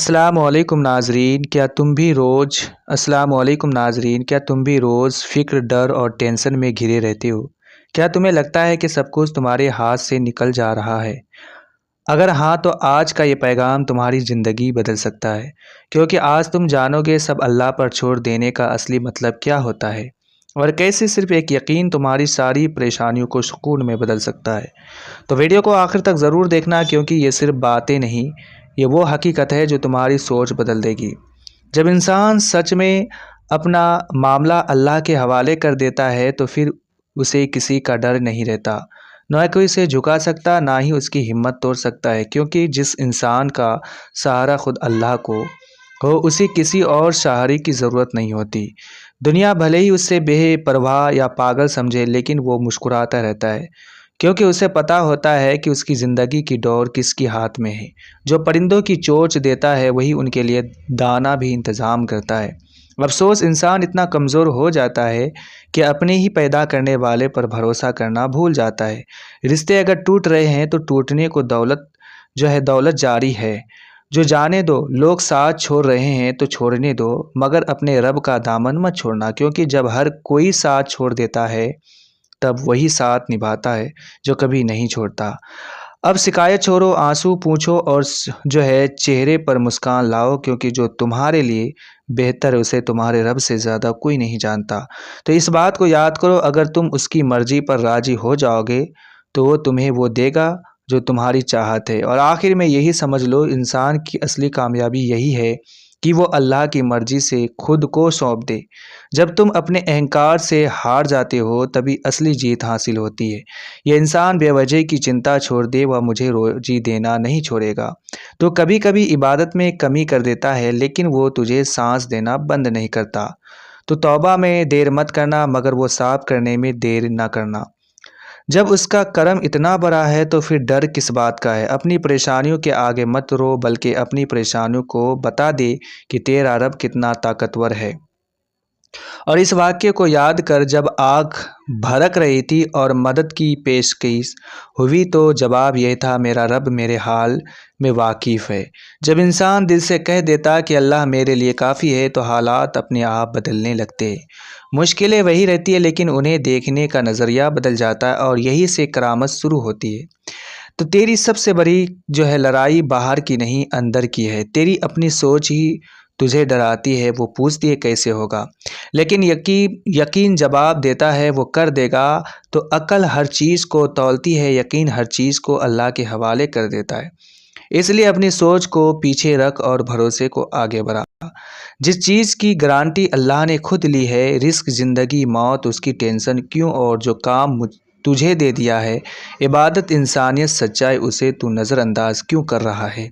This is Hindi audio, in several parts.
अस्सलामुअलैकुम नाज़रीन, क्या तुम भी रोज़ फ़िक्र, डर और टेंशन में घिरे रहते हो? क्या तुम्हें लगता है कि सब कुछ तुम्हारे हाथ से निकल जा रहा है? अगर हाँ, तो आज का ये पैगाम तुम्हारी ज़िंदगी बदल सकता है, क्योंकि आज तुम जानोगे सब अल्लाह पर छोड़ देने का असली मतलब क्या होता है और कैसे सिर्फ़ एक यकीन तुम्हारी सारी परेशानियों को सुकून में बदल सकता है। तो वीडियो को आखिर तक ज़रूर देखना, क्योंकि ये सिर्फ बातें नहीं, ये वो हकीकत है जो तुम्हारी सोच बदल देगी। जब इंसान सच में अपना मामला अल्लाह के हवाले कर देता है तो फिर उसे किसी का डर नहीं रहता। ना कोई उसे झुका सकता, ना ही उसकी हिम्मत तोड़ सकता है, क्योंकि जिस इंसान का सहारा खुद अल्लाह को हो, उसे किसी और सहारे की ज़रूरत नहीं होती। दुनिया भले ही उससे बेपरवाह या पागल समझे, लेकिन वो मुस्कुराता रहता है, क्योंकि उसे पता होता है कि उसकी ज़िंदगी की डोर किसकी हाथ में है। जो परिंदों की चोंच देता है, वही उनके लिए दाना भी इंतज़ाम करता है। अफ़सोस, इंसान इतना कमज़ोर हो जाता है कि अपने ही पैदा करने वाले पर भरोसा करना भूल जाता है। रिश्ते अगर टूट रहे हैं तो टूटने को दौलत जारी है। जो जाने दो, लोग साथ छोड़ रहे हैं तो छोड़ने दो, मगर अपने रब का दामन मत छोड़ना, क्योंकि जब हर कोई साथ छोड़ देता है तब वही साथ निभाता है जो कभी नहीं छोड़ता। अब शिकायत छोड़ो, आंसू पूछो और चेहरे पर मुस्कान लाओ, क्योंकि जो तुम्हारे लिए बेहतर है उसे तुम्हारे रब से ज़्यादा कोई नहीं जानता। तो इस बात को याद करो, अगर तुम उसकी मर्ज़ी पर राज़ी हो जाओगे तो वो तुम्हें वो देगा जो तुम्हारी चाहत है। और आखिर में यही समझ लो, इंसान की असली कामयाबी यही है कि वो अल्लाह की मर्ज़ी से खुद को सौंप दे। जब तुम अपने अहंकार से हार जाते हो, तभी असली जीत हासिल होती है। ये इंसान बेवजह की चिंता छोड़ दे, वह मुझे रोज़ी देना नहीं छोड़ेगा। तो कभी-कभी इबादत में कमी कर देता है, लेकिन वो तुझे सांस देना बंद नहीं करता। तो तौबा में देर मत करना, मगर वो साफ करने में देर ना करना। जब उसका करम इतना बड़ा है तो फिर डर किस बात का है। अपनी परेशानियों के आगे मत रो, बल्कि अपनी परेशानियों को बता दे कि तेरा रब कितना ताकतवर है। और इस वाक्य को याद कर, जब आग भड़क रही थी और मदद की पेशकश हुई तो जवाब यह था, मेरा रब मेरे हाल में वाकिफ़ है। जब इंसान दिल से कह देता कि अल्लाह मेरे लिए काफ़ी है, तो हालात अपने आप बदलने लगते हैं। मुश्किलें वही रहती है, लेकिन उन्हें देखने का नज़रिया बदल जाता है और यही से करामत शुरू होती है। तो तेरी सबसे बड़ी लड़ाई बाहर की नहीं, अंदर की है। तेरी अपनी सोच ही तुझे डराती है, वो पूछती है कैसे होगा, लेकिन यकीन जवाब देता है वो कर देगा। तो अक्ल हर चीज़ को तौलती है, यकीन हर चीज़ को अल्लाह के हवाले कर देता है। इसलिए अपनी सोच को पीछे रख और भरोसे को आगे बढ़ा। जिस चीज़ की गारंटी अल्लाह ने खुद ली है, रिस्क, ज़िंदगी, मौत, उसकी टेंशन क्यों, और जो काम तुझे दे दिया है, इबादत, इंसानियत, सच्चाई, उसे तू नज़रअंदाज क्यों कर रहा है।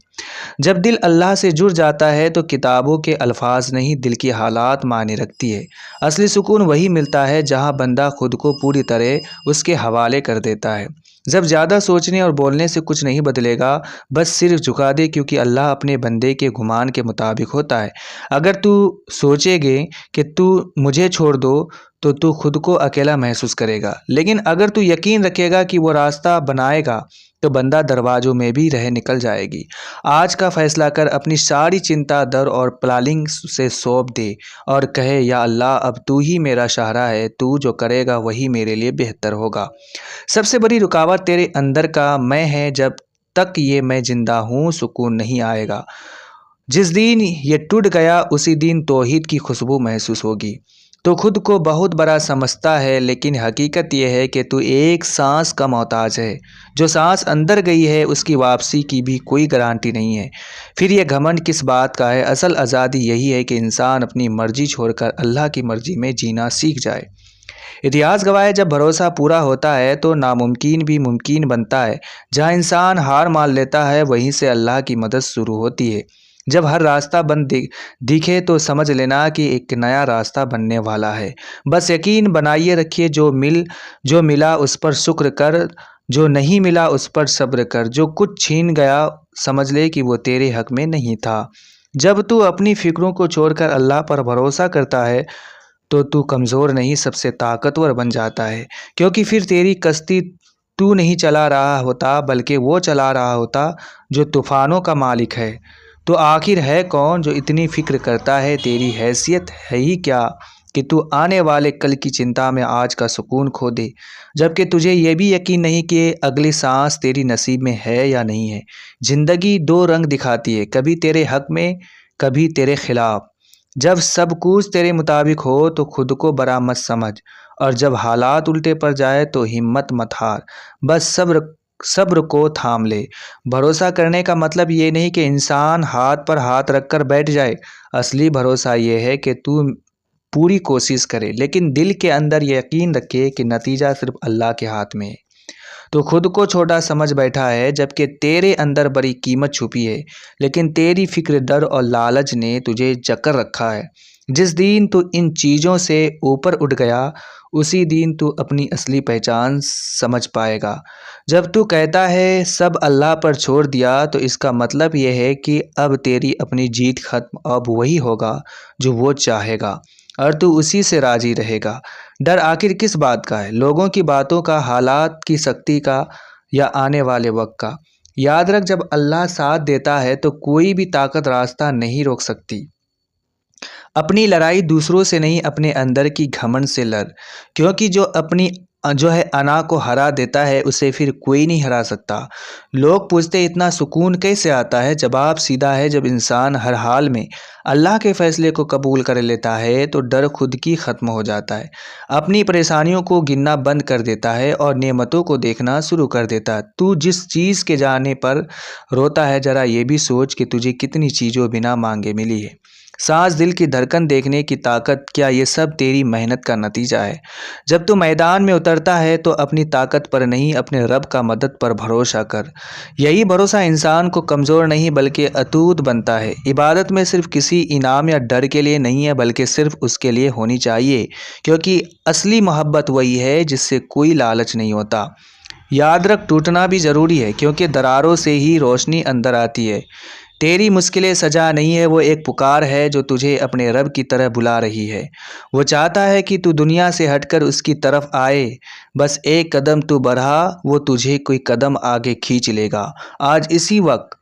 जब दिल अल्लाह से जुड़ जाता है तो किताबों के अल्फाज नहीं, दिल की हालात मायने रखती है। असली सुकून वही मिलता है जहाँ बंदा खुद को पूरी तरह उसके हवाले कर देता है। जब ज़्यादा सोचने और बोलने से कुछ नहीं बदलेगा, बस सिर्फ झुका दे, क्योंकि अल्लाह अपने बंदे के गुमान के मुताबिक होता है। अगर तू सोचेगे कि तू मुझे छोड़ दो, तो तू खुद को अकेला महसूस करेगा, लेकिन अगर तू यकीन रखेगा कि वो रास्ता बनाएगा, तो बंदा दरवाज़ों में भी रह निकल जाएगी। आज का फ़ैसला कर, अपनी सारी चिंता, डर और प्लानिंग से सौंप दे और कहे, या अल्लाह, अब तू ही मेरा सहारा है, तू जो करेगा वही मेरे लिए बेहतर होगा। सबसे बड़ी रुकावट तेरे अंदर का मैं है, जब तक ये मैं ज़िंदा हूँ सुकून नहीं आएगा। जिस दिन ये टूट गया, उसी दिन तौहीद की खुशबू महसूस होगी। तो खुद को बहुत बड़ा समझता है, लेकिन हकीकत यह है कि तू एक सांस का मोहताज है। जो सांस अंदर गई है, उसकी वापसी की भी कोई गारंटी नहीं है। फिर यह घमंड किस बात का है। असल आज़ादी यही है कि इंसान अपनी मर्जी छोड़कर अल्लाह की मर्जी में जीना सीख जाए। इतिहास गवाह है, जब भरोसा पूरा होता है तो नामुमकिन भी मुमकिन बनता है। जहाँ इंसान हार मान लेता है, वहीं से अल्लाह की मदद शुरू होती है। जब हर रास्ता बंद दिखे तो समझ लेना कि एक नया रास्ता बनने वाला है। बस यकीन बनाइए रखिए, जो मिला उस पर शुक्र कर, जो नहीं मिला उस पर सब्र कर। जो कुछ छीन गया, समझ ले कि वो तेरे हक में नहीं था। जब तू अपनी फिक्रों को छोड़कर अल्लाह पर भरोसा करता है, तो तू कमज़ोर नहीं, सबसे ताकतवर बन जाता है, क्योंकि फिर तेरी कश्ती तू नहीं चला रहा होता, बल्कि वो चला रहा होता जो तूफ़ानों का मालिक है। तो आखिर है कौन जो इतनी फिक्र करता है? तेरी हैसियत है ही क्या कि तू आने वाले कल की चिंता में आज का सुकून खो दे, जबकि तुझे ये भी यकीन नहीं कि अगली सांस तेरी नसीब में है या नहीं है। जिंदगी दो रंग दिखाती है, कभी तेरे हक में, कभी तेरे खिलाफ। जब सब कुछ तेरे मुताबिक हो तो खुद को बड़ा मत समझ, और जब हालात उल्टे पड़ जाए तो हिम्मत मत हार। बस सब्र सब्र को थाम ले। भरोसा करने का मतलब ये नहीं कि इंसान हाथ पर हाथ रखकर बैठ जाए। असली भरोसा ये है कि तू पूरी कोशिश करे, लेकिन दिल के अंदर ये यकीन रखे कि नतीजा सिर्फ अल्लाह के हाथ में है। तो खुद को छोटा समझ बैठा है, जबकि तेरे अंदर बड़ी कीमत छुपी है। लेकिन तेरी फिक्र, डर और लालच ने तुझे जकड़ रखा है। जिस दिन तू इन चीज़ों से ऊपर उठ गया, उसी दिन तू अपनी असली पहचान समझ पाएगा। जब तू कहता है सब अल्लाह पर छोड़ दिया, तो इसका मतलब यह है कि अब तेरी अपनी जीत खत्म। अब वही होगा जो वो चाहेगा, और तू उसी से राजी रहेगा। डर आखिर किस बात का है? लोगों की बातों का, हालात की शक्ति का, या आने वाले वक्त का? याद रख, जब अल्लाह साथ देता है तो कोई भी ताकत रास्ता नहीं रोक सकती। अपनी लड़ाई दूसरों से नहीं, अपने अंदर की घमंड से लड़, क्योंकि जो है अना को हरा देता है, उसे फिर कोई नहीं हरा सकता। लोग पूछते इतना सुकून कैसे आता है? जवाब सीधा है, जब इंसान हर हाल में अल्लाह के फैसले को कबूल कर लेता है तो डर खुद की ख़त्म हो जाता है। अपनी परेशानियों को गिनना बंद कर देता है और नेमतों को देखना शुरू कर देता है। तू जिस चीज़ के जाने पर रोता है, ज़रा ये भी सोच कि तुझे कितनी चीज़ों बिना मांगे मिली है। सांस, दिल की धड़कन, देखने की ताकत, क्या ये सब तेरी मेहनत का नतीजा है? जब तू मैदान में उतरता है तो अपनी ताकत पर नहीं, अपने रब का मदद पर भरोसा कर। यही भरोसा इंसान को कमज़ोर नहीं बल्कि अटूट बनता है। इबादत में सिर्फ किसी इनाम या डर के लिए नहीं है, बल्कि सिर्फ उसके लिए होनी चाहिए, क्योंकि असली मोहब्बत वही है जिससे कोई लालच नहीं होता। याद रख, टूटना भी ज़रूरी है, क्योंकि दरारों से ही रोशनी अंदर आती है। तेरी मुश्किलें सजा नहीं है, वो एक पुकार है जो तुझे अपने रब की तरह बुला रही है। वो चाहता है कि तू दुनिया से हटकर उसकी तरफ आए। बस एक कदम तू बढ़ा, वो तुझे कोई कदम आगे खींच लेगा। आज इसी वक्त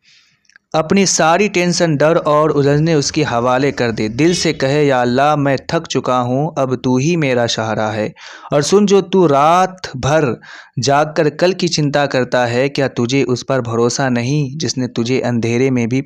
अपनी सारी टेंशन, डर और उलझने उसके हवाले कर दे। दिल से कहे, या अल्लाह, मैं थक चुका हूँ, अब तू ही मेरा सहारा है। और सुन, जो तू रात भर जागकर कल की चिंता करता है, क्या तुझे उस पर भरोसा नहीं जिसने तुझे अंधेरे में भी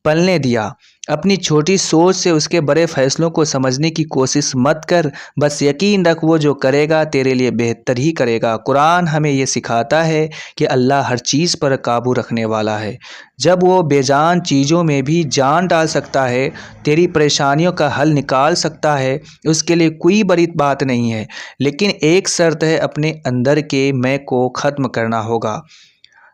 पलने दिया? अपनी छोटी सोच से उसके बड़े फैसलों को समझने की कोशिश मत कर। बस यकीन रख, वो जो करेगा तेरे लिए बेहतर ही करेगा। कुरान हमें ये सिखाता है कि अल्लाह हर चीज़ पर काबू रखने वाला है। जब वो बेजान चीज़ों में भी जान डाल सकता है, तेरी परेशानियों का हल निकाल सकता है, उसके लिए कोई बड़ी बात नहीं है। लेकिन एक शर्त है, अपने अंदर के मैं को ख़त्म करना होगा।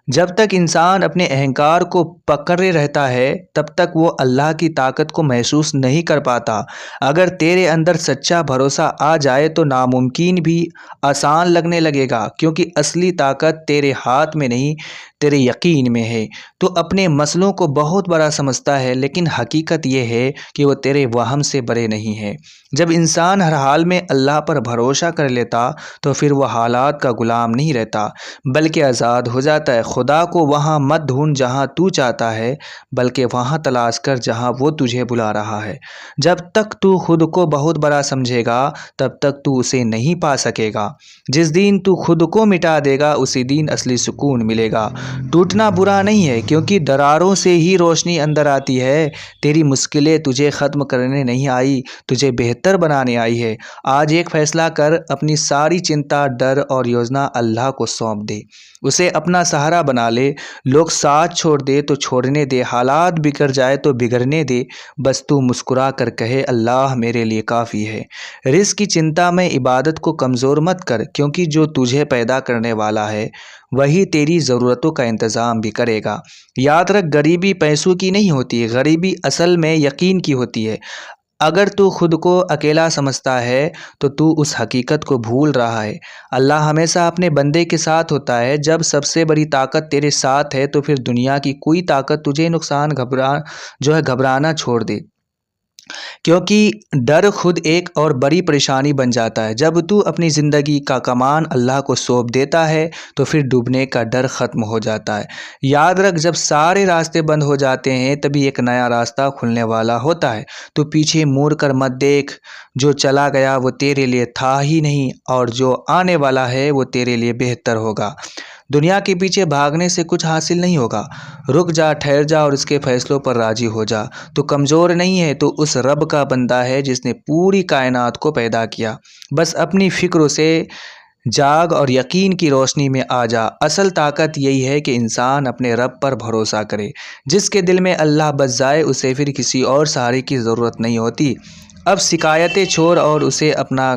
जब तक इंसान अपने अहंकार को पकड़े रहता है, तब तक वो अल्लाह की ताकत को महसूस नहीं कर पाता। अगर तेरे अंदर सच्चा भरोसा आ जाए तो नामुमकिन भी आसान लगने लगेगा, क्योंकि असली ताकत तेरे हाथ में नहीं, तेरे यकीन में है। तो अपने मसलों को बहुत बड़ा समझता है, लेकिन हकीकत यह है कि वो तेरे वहम से बड़े नहीं है। जब इंसान हर हाल में अल्लाह पर भरोसा कर लेता, तो फिर वह हालात का गुलाम नहीं रहता, बल्कि आज़ाद हो जाता है। खुदा को वहाँ मत ढूंढ जहाँ तू चाहता है, बल्कि वहाँ तलाश कर जहाँ वो तुझे बुला रहा है। जब तक तू खुद को बहुत बड़ा समझेगा, तब तक तू उसे नहीं पा सकेगा। जिस दिन तू खुद को मिटा देगा, उसी दिन असली सुकून मिलेगा। टूटना बुरा नहीं है, क्योंकि दरारों से ही रोशनी अंदर आती है। तेरी मुश्किलें तुझे ख़त्म करने नहीं आई, तुझे बेहतर बनाने आई है। आज एक फ़ैसला कर, अपनी सारी चिंता, डर और योजना अल्लाह को सौंप दे। उसे अपना सहारा बना ले। लोग साथ छोड़ दे तो छोड़ने दे, हालात बिगड़ जाए तो बिगड़ने दे। बस तू मुस्कुरा कर कहे, अल्लाह मेरे लिए काफ़ी है। रिज़्क़ की चिंता में इबादत को कमज़ोर मत कर, क्योंकि जो तुझे पैदा करने वाला है वही तेरी ज़रूरतों का इंतज़ाम भी करेगा। याद रख, गरीबी पैसों की नहीं होती है, गरीबी असल में यकीन की होती है। अगर तू खुद को अकेला समझता है तो तू उस हकीकत को भूल रहा है। अल्लाह हमेशा अपने बंदे के साथ होता है। जब सबसे बड़ी ताकत तेरे साथ है, तो फिर दुनिया की कोई ताकत तुझे घबराना छोड़ दे। क्योंकि डर खुद एक और बड़ी परेशानी बन जाता है। जब तू अपनी ज़िंदगी का कमान अल्लाह को सौंप देता है तो फिर डूबने का डर ख़त्म हो जाता है। याद रख, जब सारे रास्ते बंद हो जाते हैं तभी एक नया रास्ता खुलने वाला होता है। तू पीछे मुड़ कर मत देख, जो चला गया वो तेरे लिए था ही नहीं और जो आने वाला है वो तेरे लिए बेहतर होगा। दुनिया के पीछे भागने से कुछ हासिल नहीं होगा। रुक जा, ठहर जा और उसके फैसलों पर राजी हो जा। तू कमज़ोर नहीं है, तो उस रब का बंदा है जिसने पूरी कायनात को पैदा किया। बस अपनी फ़िक्रों से जाग और यकीन की रोशनी में आ जा। असल ताकत यही है कि इंसान अपने रब पर भरोसा करे। जिसके दिल में अल्लाह बस जाए उसे फिर किसी और सहारे की ज़रूरत नहीं होती। अब शिकायतें छोड़ और उसे अपना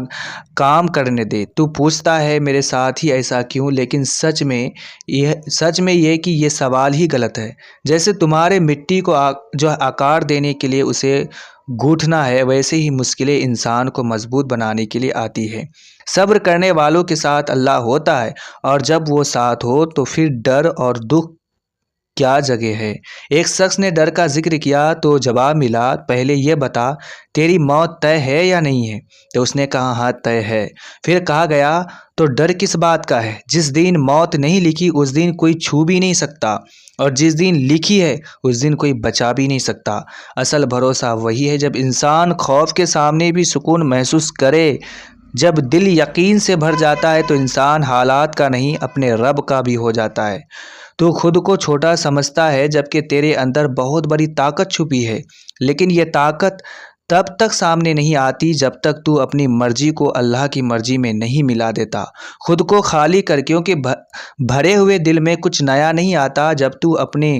काम करने दे। तू पूछता है मेरे साथ ही ऐसा क्यों, लेकिन सच में यह कि ये सवाल ही गलत है। जैसे तुम्हारे मिट्टी को जो आकार देने के लिए उसे गूंथना है, वैसे ही मुश्किलें इंसान को मजबूत बनाने के लिए आती है। सब्र करने वालों के साथ अल्लाह होता है, और जब वो साथ हो तो फिर डर और दुख क्या जगह है। एक शख्स ने डर का जिक्र किया तो जवाब मिला, पहले ये बता तेरी मौत तय है या नहीं है। तो उसने कहा हाँ तय है। फिर कहा गया तो डर किस बात का है। जिस दिन मौत नहीं लिखी उस दिन कोई छू भी नहीं सकता, और जिस दिन लिखी है उस दिन कोई बचा भी नहीं सकता। असल भरोसा वही है जब इंसान खौफ के सामने भी सुकून महसूस करे। जब दिल यकीन से भर जाता है तो इंसान हालात का नहीं अपने रब का भी हो जाता है। तू खुद को छोटा समझता है जबकि तेरे अंदर बहुत बड़ी ताकत छुपी है। लेकिन ये ताकत तब तक सामने नहीं आती जब तक तू अपनी मर्जी को अल्लाह की मर्जी में नहीं मिला देता। खुद को खाली कर, क्योंकि भरे हुए दिल में कुछ नया नहीं आता। जब तू अपने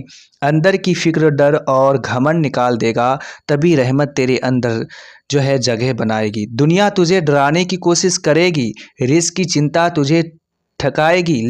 अंदर की फिक्र, डर और घमंड निकाल देगा तभी रहमत तेरे अंदर जो है जगह बनाएगी। दुनिया तुझे डराने की कोशिश करेगी, रिस्क की चिंता तुझे ठकाएगी,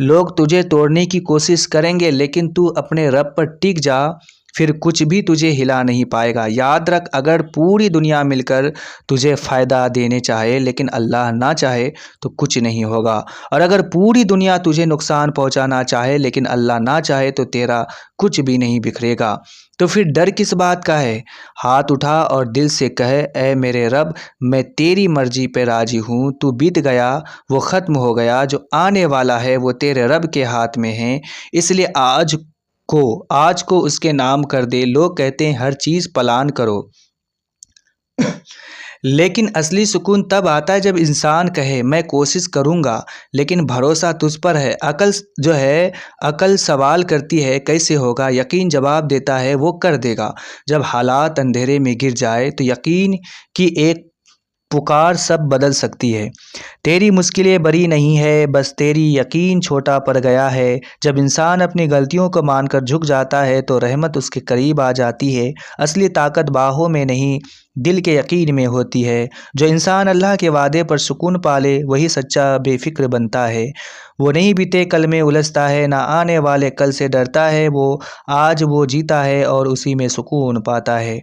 लोग तुझे तोड़ने की कोशिश करेंगे, लेकिन तू अपने रब पर टिक जा, फिर कुछ भी तुझे हिला नहीं पाएगा। याद रख, अगर पूरी दुनिया मिलकर तुझे फ़ायदा देने चाहे लेकिन अल्लाह ना चाहे तो कुछ नहीं होगा। और अगर पूरी दुनिया तुझे नुकसान पहुंचाना चाहे लेकिन अल्लाह ना चाहे तो तेरा कुछ भी नहीं बिखरेगा। तो फिर डर किस बात का है। हाथ उठा और दिल से कह, ऐ मेरे रब, मैं तेरी मर्जी पे राजी हूँ। तू बीत गया वो ख़त्म हो गया, जो आने वाला है वो तेरे रब के हाथ में है। इसलिए आज को उसके नाम कर दे। लोग कहते हैं हर चीज़ प्लान करो, लेकिन असली सुकून तब आता है जब इंसान कहे मैं कोशिश करूँगा लेकिन भरोसा तुझ पर है। अकल सवाल करती है कैसे होगा, यकीन जवाब देता है वो कर देगा। जब हालात अंधेरे में गिर जाए तो यकीन की एक पुकार सब बदल सकती है। तेरी मुश्किलें बड़ी नहीं है, बस तेरी यकीन छोटा पड़ गया है। जब इंसान अपनी गलतियों को मानकर झुक जाता है तो रहमत उसके करीब आ जाती है। असली ताकत बाहों में नहीं, दिल के यकीन में होती है। जो इंसान अल्लाह के वादे पर सुकून पाले वही सच्चा बेफिक्र बनता है। वो नहीं बीते कल में उलझता है, ना आने वाले कल से डरता है। वो जीता है और उसी में सुकून पाता है।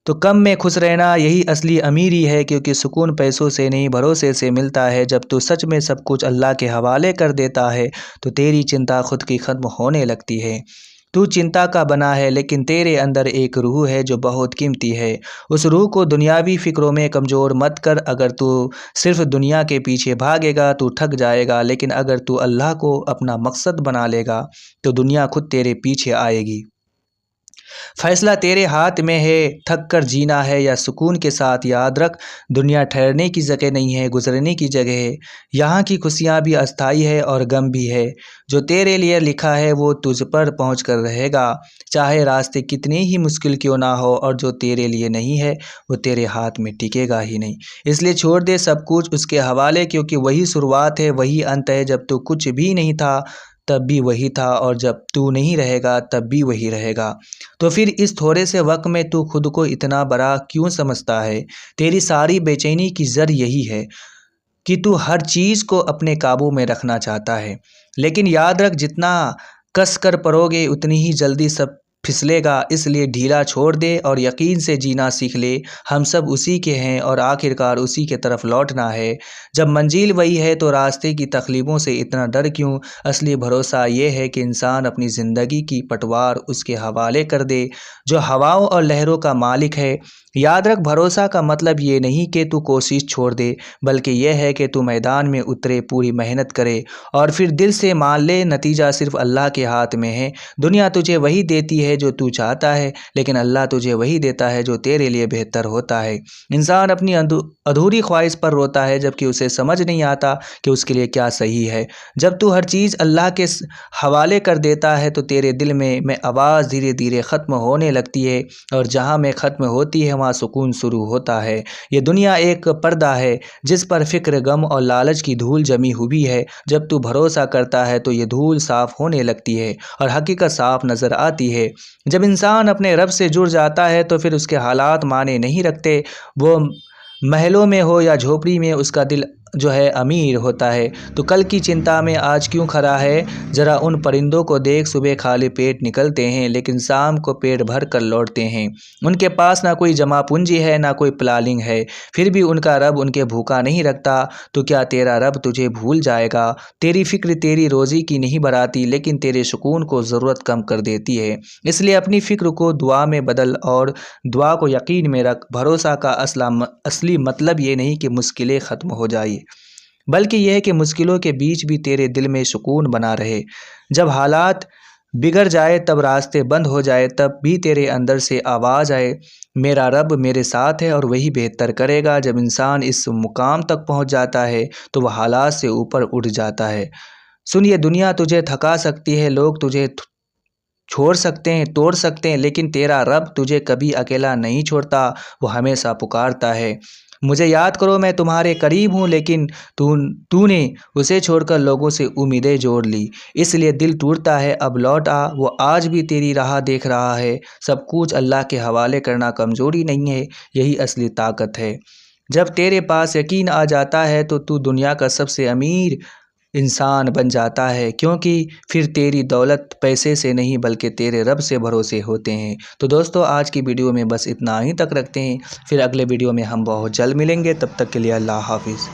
तो कम में खुश रहना यही असली अमीरी है, क्योंकि सुकून पैसों से नहीं भरोसे से मिलता है। जब तू सच में सब कुछ अल्लाह के हवाले कर देता है तो तेरी चिंता खुद की ख़त्म होने लगती है। तू चिंता का बना है लेकिन तेरे अंदर एक रूह है जो बहुत कीमती है। उस रूह को दुनियावी फ़िक्रों में कमज़ोर मत कर। अगर तू सिर्फ दुनिया के पीछे भागेगा तो ठग जाएगा, लेकिन अगर तू अल्लाह को अपना मकसद बना लेगा तो दुनिया खुद तेरे पीछे आएगी। फैसला तेरे हाथ में है, थक कर जीना है या सुकून के साथ। याद रख, दुनिया ठहरने की जगह नहीं है, गुजरने की जगह है। यहाँ की खुशियाँ भी अस्थाई है और गम भी है। जो तेरे लिए लिखा है वो तुझ पर पहुँच कर रहेगा, चाहे रास्ते कितने ही मुश्किल क्यों ना हो। और जो तेरे लिए नहीं है वो तेरे हाथ में टिकेगा ही नहीं। इसलिए छोड़ दे सब कुछ उसके हवाले, क्योंकि वही शुरुआत है वही अंत है। जब तू कुछ भी नहीं था तब भी वही था, और जब तू नहीं रहेगा तब भी वही रहेगा। तो फिर इस थोड़े से वक्त में तू खुद को इतना बड़ा क्यों समझता है। तेरी सारी बेचैनी की जड़ यही है कि तू हर चीज़ को अपने काबू में रखना चाहता है। लेकिन याद रख, जितना कस कर पड़ोगे उतनी ही जल्दी सब फिसलेगा, इसलिए ढीला छोड़ दे और यकीन से जीना सीख ले। हम सब उसी के हैं और आखिरकार उसी के तरफ लौटना है। जब मंजिल वही है तो रास्ते की तकलीफ़ों से इतना डर क्यों? असली भरोसा ये है कि इंसान अपनी ज़िंदगी की पटवार उसके हवाले कर दे, जो हवाओं और लहरों का मालिक है। याद रख, भरोसा का मतलब ये नहीं कि तू कोशिश छोड़ दे, बल्कि यह है कि तू मैदान में उतरे, पूरी मेहनत करे और फिर दिल से मान ले नतीजा सिर्फ अल्लाह के हाथ में है। दुनिया तुझे वही देती है जो तू चाहता है, लेकिन अल्लाह तुझे वही देता है जो तेरे लिए बेहतर होता है। इंसान अपनी अधूरी ख्वाहिश पर रोता है, जबकि उसे समझ नहीं आता कि उसके लिए क्या सही है। जब तू हर चीज़ अल्लाह के हवाले कर देता है तो तेरे दिल में आवाज़ धीरे धीरे ख़त्म होने लगती है, और जहाँ में ख़त्म होती है वहाँ सुकून शुरू होता है। ये दुनिया एक पर्दा है जिस पर फ़िक्र, गम और लालच की धूल जमी हुई है। जब तू भरोसा करता है तो ये धूल साफ़ होने लगती है और हकीकत साफ़ नज़र आती है। जब इंसान अपने रब से जुड़ जाता है तो फिर उसके हालात माने नहीं रखते। वो महलों में हो या झोपड़ी में, उसका दिल जो है अमीर होता है। तो कल की चिंता में आज क्यों खड़ा है? ज़रा उन परिंदों को देख, सुबह खाली पेट निकलते हैं लेकिन शाम को पेट भर कर लौटते हैं। उनके पास ना कोई जमा पूंजी है, ना कोई प्लानिंग है, फिर भी उनका रब उनके भूखा नहीं रखता। तो क्या तेरा रब तुझे भूल जाएगा? तेरी फिक्र तेरी रोज़ी की नहीं बढ़ाती, लेकिन तेरे सुकून को ज़रूरत कम कर देती है। इसलिए अपनी फ़िक्र को दुआ में बदल और दुआ को यकीन में रख। भरोसा का असली मतलब ये नहीं कि मुश्किलें ख़त्म हो जाए, बल्कि यह है कि मुश्किलों के बीच भी तेरे दिल में सुकून बना रहे। जब हालात बिगड़ जाए, तब रास्ते बंद हो जाए, तब भी तेरे अंदर से आवाज़ आए, मेरा रब मेरे साथ है और वही बेहतर करेगा। जब इंसान इस मुकाम तक पहुंच जाता है तो वह हालात से ऊपर उठ जाता है। सुन, ये दुनिया तुझे थका सकती है, लोग तुझे छोड़ सकते हैं, तोड़ सकते हैं, लेकिन तेरा रब तुझे कभी अकेला नहीं छोड़ता। वो हमेशा पुकारता है, मुझे याद करो, मैं तुम्हारे करीब हूँ। लेकिन तूने उसे छोड़कर लोगों से उम्मीदें जोड़ ली, इसलिए दिल टूटता है। अब लौट आ, वो आज भी तेरी राह देख रहा है। सब कुछ अल्लाह के हवाले करना कमज़ोरी नहीं है, यही असली ताकत है। जब तेरे पास यकीन आ जाता है तो तू दुनिया का सबसे अमीर इंसान बन जाता है, क्योंकि फिर तेरी दौलत पैसे से नहीं बल्कि तेरे रब से भरोसे होते हैं। तो दोस्तों, आज की वीडियो में बस इतना ही तक रखते हैं, फिर अगले वीडियो में हम बहुत जल्द मिलेंगे। तब तक के लिए अल्लाह हाफिज़।